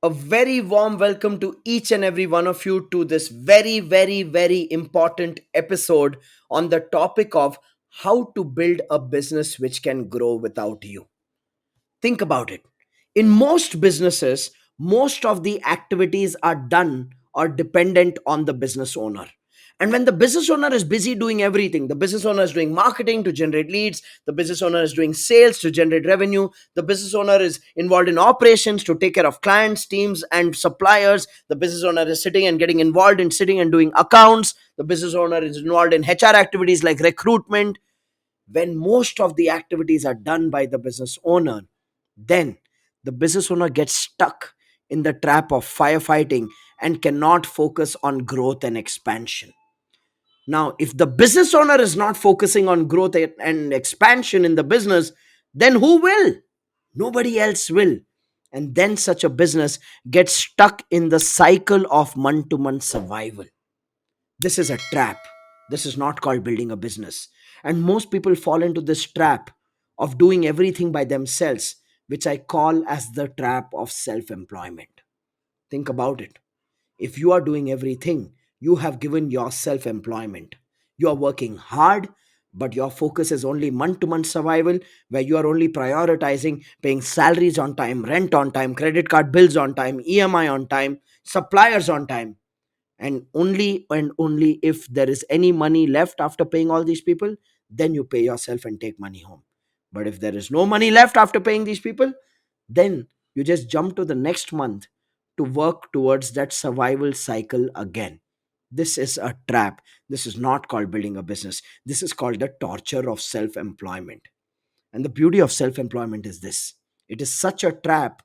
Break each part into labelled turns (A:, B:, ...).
A: A very warm welcome to each and every one of you to this very, very, very important episode on the topic of how to build a business which can grow without you. Think about it. In most businesses, most of the activities are done or dependent on the business owner. And when the business owner is busy doing everything, the business owner is doing marketing to generate leads, the business owner is doing sales to generate revenue, the business owner is involved in operations to take care of clients, teams, and suppliers, the business owner is sitting and getting involved in sitting and doing accounts, the business owner is involved in HR activities like recruitment. When most of the activities are done by the business owner, then the business owner gets stuck in the trap of firefighting and cannot focus on growth and expansion. Now, if the business owner is not focusing on growth and expansion in the business, then who will? Nobody else will. And then such a business gets stuck in the cycle of month to month survival. This is a trap. This is not called building a business. And most people fall into this trap of doing everything by themselves, which I call as the trap of self employment. Think about it. If you are doing everything, you have given yourself employment. You are working hard, but your focus is only month to month survival, where you are only prioritizing paying salaries on time, rent on time, credit card bills on time, EMI on time, suppliers on time. And only if there is any money left after paying all these people, then you pay yourself and take money home. But if there is no money left after paying these people, then you just jump to the next month to work towards that survival cycle again. This is a trap. This is not called building a business. This is called the torture of self employment. And the beauty of self employment is this: it is such a trap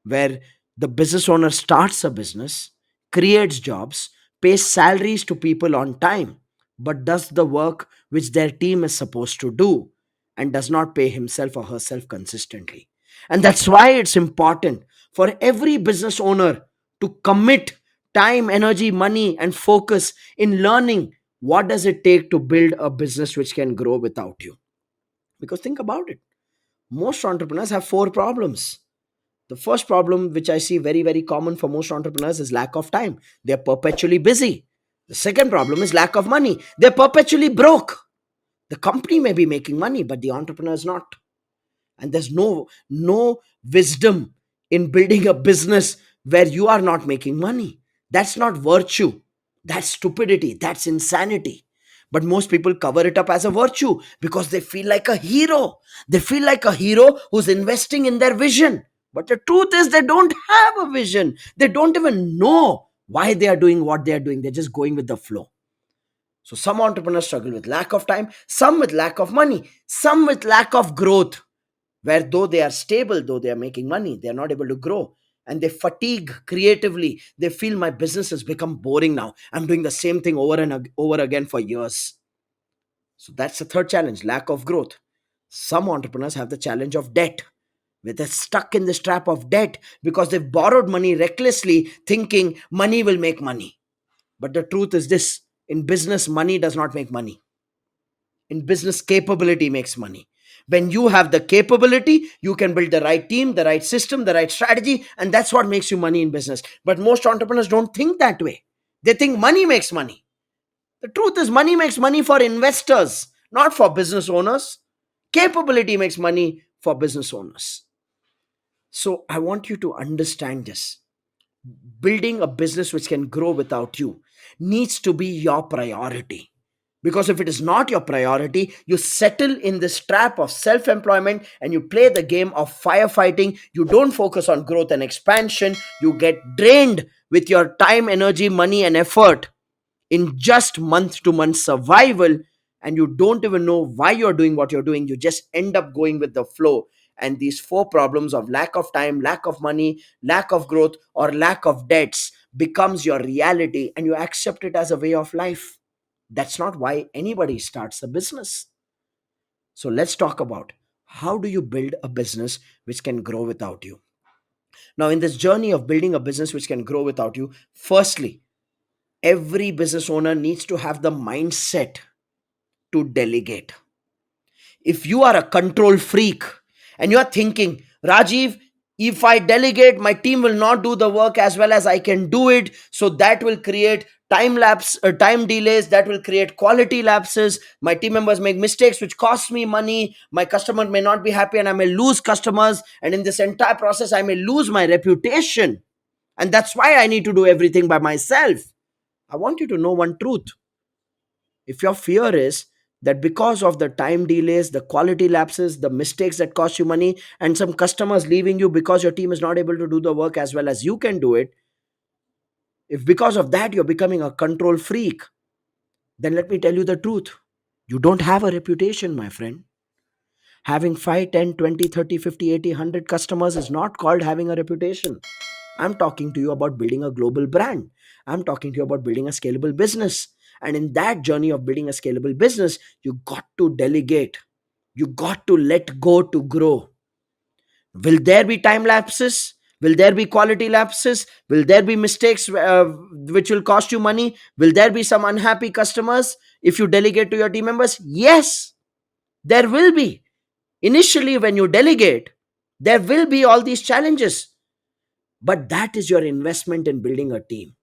A: where the business owner starts a business, creates jobs, pays salaries to people on time, but does the work which their team is supposed to do and does not pay himself or herself consistently. And that's why it's important for every business owner to commit time, energy, money, and focus in learning what does it take to build a business which can grow without you. Because think about it, most entrepreneurs have four problems. The first problem, which I see very, very common for most entrepreneurs, is lack of time. They're perpetually busy. The second problem is lack of money. They're perpetually broke. The company may be making money, but the entrepreneur is not. And there's no wisdom in building a business where you are not making money. That's not virtue. That's stupidity. That's insanity. But most people cover it up as a virtue because they feel like a hero. They feel like a hero who's investing in their vision. But the truth is, they don't have a vision. They don't even know why they are doing what they are doing. They're just going with the flow. So some entrepreneurs struggle with lack of time, some with lack of money, some with lack of growth, where though they are stable, though they are making money, they are not able to grow, and they fatigue creatively. They feel my business has become boring now. I'm doing the same thing over and over again for years. So that's the third challenge, lack of growth. Some entrepreneurs have the challenge of debt, where they're stuck in this trap of debt because they've borrowed money recklessly, thinking money will make money. But the truth is this: in business, money does not make money. In business, capability makes money. When you have the capability, you can build the right team, the right system, the right strategy, and that's what makes you money in business. But most entrepreneurs don't think that way. They think money makes money. The truth is, money makes money for investors, not for business owners. Capability makes money for business owners. So I want you to understand this. Building a business which can grow without you needs to be your priority. Because if it is not your priority, you settle in this trap of self employment and you play the game of firefighting. You don't focus on growth and expansion. You get drained with your time, energy, money, and effort in just month to month survival. And you don't even know why you're doing what you're doing. You just end up going with the flow. And these four problems of lack of time, lack of money, lack of growth, or lack of debts becomes your reality, and you accept it as a way of life. That's not why anybody starts a business. So let's talk about, how do you build a business which can grow without you? Now, in this journey of building a business which can grow without you, firstly, every business owner needs to have the mindset to delegate. If you are a control freak and you are thinking, Rajiv, If I delegate, my team will not do the work as well as I can do it. So that will create time delays, that will create quality lapses. My team members make mistakes which cost me money. My customer may not be happy and I may lose customers. And in this entire process, I may lose my reputation. And that's why I need to do everything by myself. I want you to know one truth. If your fear is that because of the time delays, the quality lapses, the mistakes that cost you money, and some customers leaving you because your team is not able to do the work as well as you can do it, if because of that you're becoming a control freak, then let me tell you the truth. You don't have a reputation, my friend. Having 5, 10, 20, 30, 50, 80, 100 customers is not called having a reputation. I'm talking to you about building a global brand. I'm talking to you about building a scalable business. And in that journey of building a scalable business, you got to delegate. You got to let go to grow. Will there be time lapses? Will there be quality lapses? Will there be mistakes which will cost you money? Will there be some unhappy customers if you delegate to your team members? Yes, there will be. Initially, when you delegate, there will be all these challenges. But that is your investment in building a team.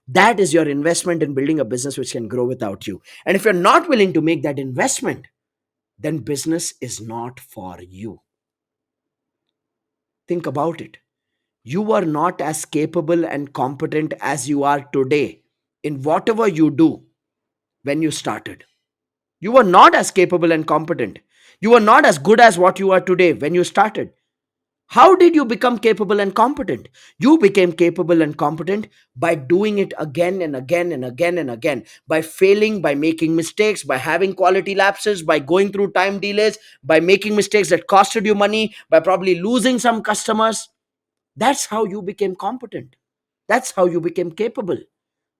A: That is your investment in building a business which can grow without you. And if you're not willing to make that investment, then business is not for you. Think about it. You are not as capable and competent as you are today in whatever you do when you started. You were not as capable and competent. You were not as good as what you are today when you started. How did you become capable and competent? You became capable and competent by doing it again and again and again and again, by failing, by making mistakes, by having quality lapses, by going through time delays, by making mistakes that costed you money, by probably losing some customers. That's how you became competent. That's how you became capable.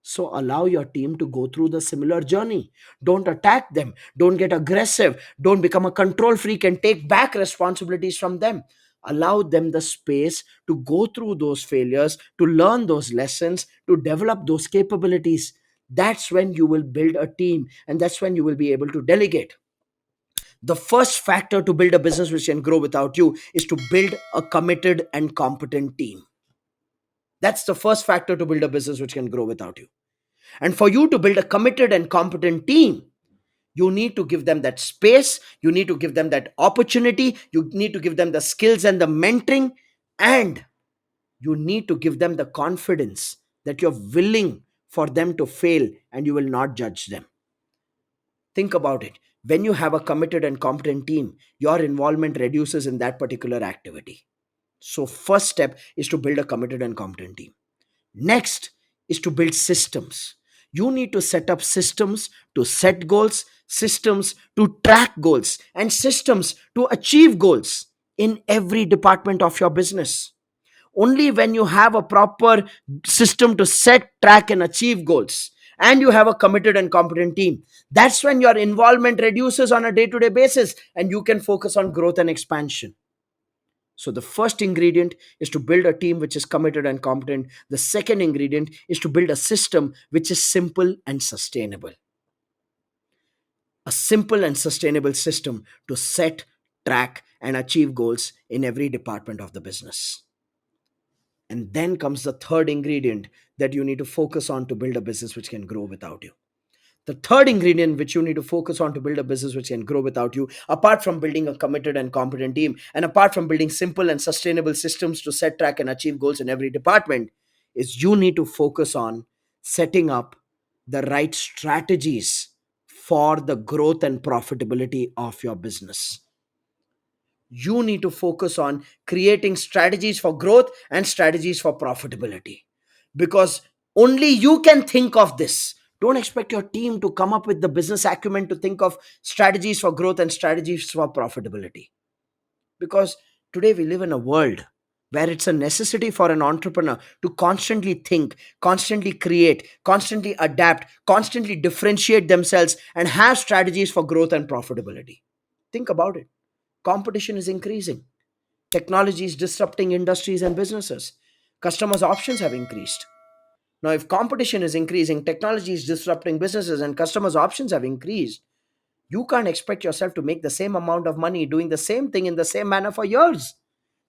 A: So allow your team to go through the similar journey. Don't attack them. Don't get aggressive. Don't become a control freak and take back responsibilities from them. Allow them the space to go through those failures, to learn those lessons, to develop those capabilities. That's when you will build a team and that's when you will be able to delegate. The first factor to build a business which can grow without you is to build a committed and competent team. That's the first factor to build a business which can grow without you. And for you to build a committed and competent team, you need to give them that space, you need to give them that opportunity, you need to give them the skills and the mentoring, and you need to give them the confidence that you're willing for them to fail and you will not judge them. Think about it. When you have a committed and competent team, your involvement reduces in that particular activity. So, first step is to build a committed and competent team. Next is to build systems. You need to set up systems to set goals, systems to track goals, and systems to achieve goals in every department of your business. Only when you have a proper system to set, track, and achieve goals, and you have a committed and competent team, that's when your involvement reduces on a day to day basis and you can focus on growth and expansion. So, the first ingredient is to build a team which is committed and competent. The second ingredient is to build a system which is simple and sustainable. A simple and sustainable system to set, track, and achieve goals in every department of the business. And then comes the third ingredient that you need to focus on to build a business which can grow without you. The third ingredient which you need to focus on to build a business which can grow without you, apart from building a committed and competent team, and apart from building simple and sustainable systems to set, track, and achieve goals in every department, is you need to focus on setting up the right strategies for the growth and profitability of your business. You need to focus on creating strategies for growth and strategies for profitability, because only you can think of this. Don't expect your team to come up with the business acumen to think of strategies for growth and strategies for profitability, because today we live in a world where it's a necessity for an entrepreneur to constantly think, constantly create, constantly adapt, constantly differentiate themselves and have strategies for growth and profitability. Think about it. Competition is increasing. Technology is disrupting industries and businesses. Customers' options have increased. Now, if competition is increasing, technology is disrupting businesses, and customers' options have increased, you can't expect yourself to make the same amount of money doing the same thing in the same manner for years.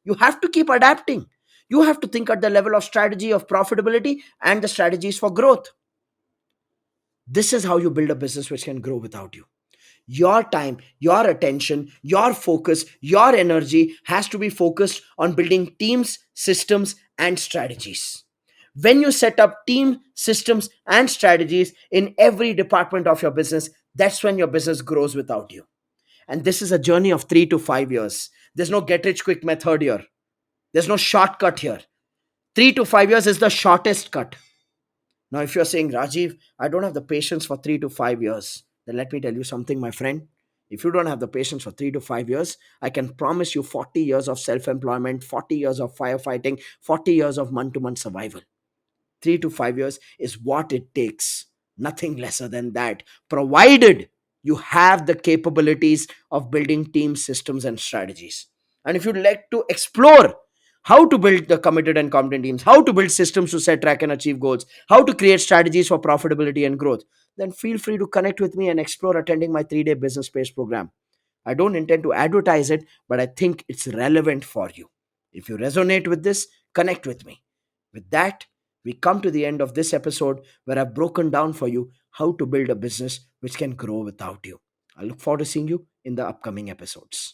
A: You have to keep adapting. You have to think at the level of strategy of profitability and the strategies for growth. This is how you build a business which can grow without you. Your time, your attention, your focus, your energy has to be focused on building teams, systems, and strategies. When you set up team, systems, and strategies in every department of your business, that's when your business grows without you. And this is a journey of 3 to 5 years. There's no get rich quick method here, there's no shortcut here. 3 to 5 years is the shortest cut. Now, if you're saying, Rajiv, I don't have the patience for 3 to 5 years, then let me tell you something, my friend. If you don't have the patience for 3 to 5 years, I can promise you 40 years of self employment, 40 years of firefighting, 40 years of month to month survival. 3 to 5 years is what it takes, nothing lesser than that, provided you have the capabilities of building team systems and strategies. And if you'd like to explore how to build the committed and competent teams, how to build systems to set, track, and achieve goals, how to create strategies for profitability and growth, then feel free to connect with me and explore attending my 3-day business space program. I don't intend to advertise it, but I think it's relevant for you. If you resonate with this, connect with me. With that, we come to the end of this episode where I've broken down for you how to build a business which can grow without you. I look forward to seeing you in the upcoming episodes.